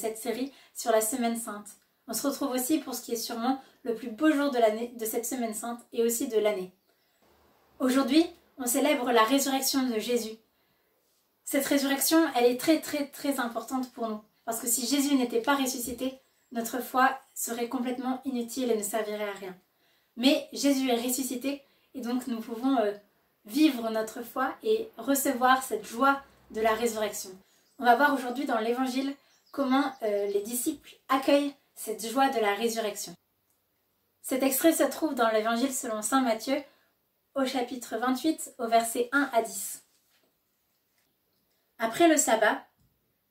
cette série sur la Semaine Sainte. On se retrouve aussi pour ce qui est sûrement le plus beau jour de l'année, de cette Semaine Sainte et aussi de l'année. Aujourd'hui, on célèbre la résurrection de Jésus. Cette résurrection, elle est très importante pour nous. Parce que si Jésus n'était pas ressuscité, notre foi serait complètement inutile et ne servirait à rien. Mais Jésus est ressuscité et donc nous pouvons vivre notre foi et recevoir cette joie de la résurrection. On va voir aujourd'hui dans l'évangile comment les disciples accueillent cette joie de la résurrection. Cet extrait se trouve dans l'évangile selon saint Matthieu au chapitre 28 au verset 1 à 10. Après le sabbat,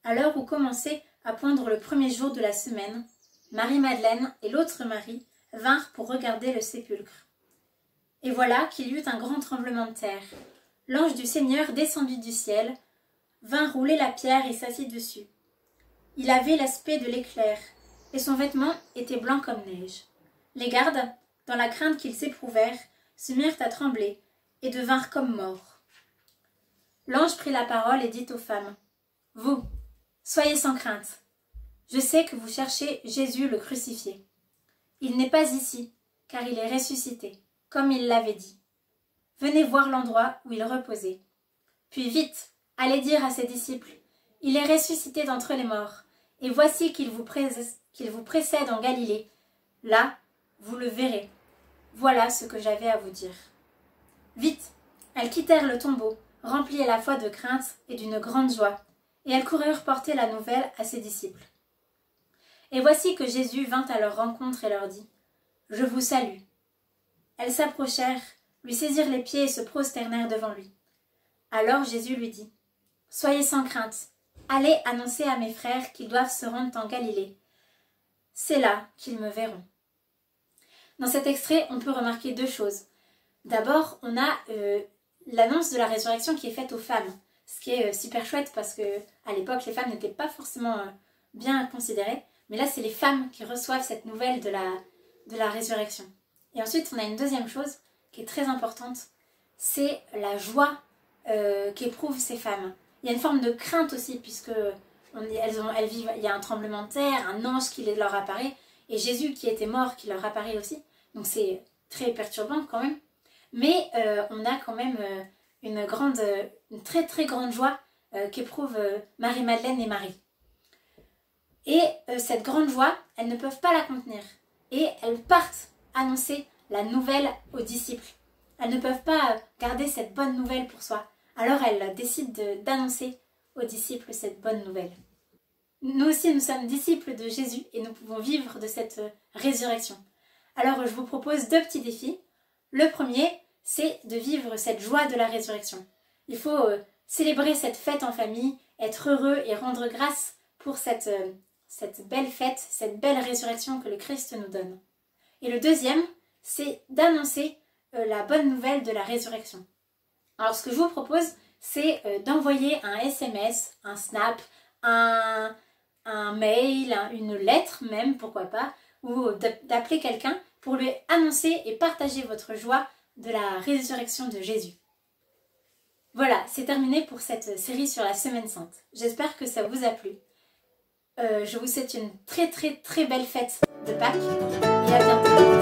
à l'heure où commençait à poindre le premier jour de la semaine, Marie-Madeleine et l'autre Marie vinrent pour regarder le sépulcre. Et voilà qu'il y eut un grand tremblement de terre. L'ange du Seigneur descendit du ciel, vint rouler la pierre et s'assit dessus. Il avait l'aspect de l'éclair, et son vêtement était blanc comme neige. Les gardes, dans la crainte qu'ils éprouvèrent, se mirent à trembler, et devinrent comme morts. L'ange prit la parole et dit aux femmes, « Vous, soyez sans crainte. Je sais que vous cherchez Jésus le crucifié. Il n'est pas ici, car il est ressuscité, comme il l'avait dit. Venez voir l'endroit où il reposait. Puis vite, allez dire à ses disciples, il est ressuscité d'entre les morts, et voici qu'il vous précède en Galilée. Là, vous le verrez. Voilà ce que j'avais à vous dire. » Vite, elles quittèrent le tombeau, remplies à la fois de crainte et d'une grande joie, et elles coururent porter la nouvelle à ses disciples. Et voici que Jésus vint à leur rencontre et leur dit, « Je vous salue. » Elles s'approchèrent, lui saisirent les pieds et se prosternèrent devant lui. Alors Jésus lui dit, « Soyez sans crainte, allez annoncer à mes frères qu'ils doivent se rendre en Galilée. C'est là qu'ils me verront. » Dans cet extrait, on peut remarquer deux choses. D'abord, on a l'annonce de la résurrection qui est faite aux femmes, ce qui est super chouette parce qu'à l'époque, les femmes n'étaient pas forcément bien considérées, mais là, c'est les femmes qui reçoivent cette nouvelle de la résurrection. Et ensuite, on a une deuxième chose qui est très importante, c'est la joie qu'éprouvent ces femmes. Il y a une forme de crainte aussi, puisque elles vivent, il y a un tremblement de terre, un ange qui leur apparaît, et Jésus qui était mort qui leur apparaît aussi. Donc c'est très perturbant quand même. Mais on a quand même une très grande joie qu'éprouvent Marie-Madeleine et Marie. Et cette grande joie, elles ne peuvent pas la contenir. Et elles partent annoncer la nouvelle aux disciples. Elles ne peuvent pas garder cette bonne nouvelle pour soi. Alors elles décident d'annoncer aux disciples cette bonne nouvelle. Nous aussi, nous sommes disciples de Jésus et nous pouvons vivre de cette résurrection. Alors je vous propose deux petits défis. Le premier, c'est de vivre cette joie de la résurrection. Il faut célébrer cette fête en famille, être heureux et rendre grâce pour cette belle fête, cette belle résurrection que le Christ nous donne. Et le deuxième, c'est d'annoncer la bonne nouvelle de la résurrection. Alors ce que je vous propose, c'est d'envoyer un SMS, un Snap, un mail, une lettre même, pourquoi pas, ou d'appeler quelqu'un pour lui annoncer et partager votre joie de la résurrection de Jésus. Voilà, c'est terminé pour cette série sur la Semaine Sainte. J'espère que ça vous a plu. Je vous souhaite une très belle fête de Pâques et à bientôt.